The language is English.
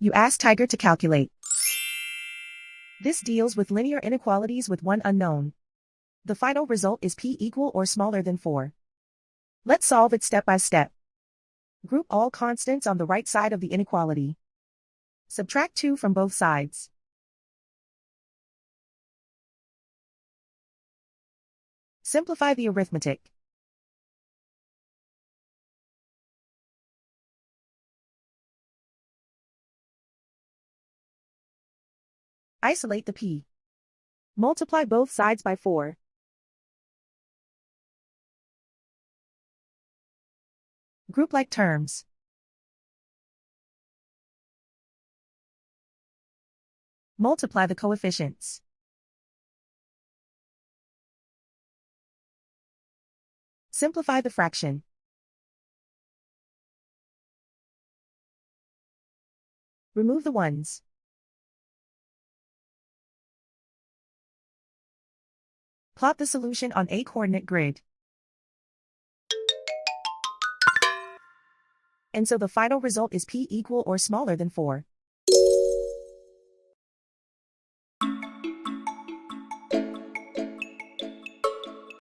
You ask Tiger to calculate. This deals with linear inequalities with one unknown. The final result is p equal or smaller than 4. Let's solve it step by step. Group all constants on the right side of the inequality. Subtract 2 from both sides. Simplify the arithmetic. Isolate the p. Multiply both sides by 4. Group like terms. Multiply the coefficients. Simplify the fraction. Remove the ones. Plot the solution on a coordinate grid. And so the final result is p equal or smaller than 4.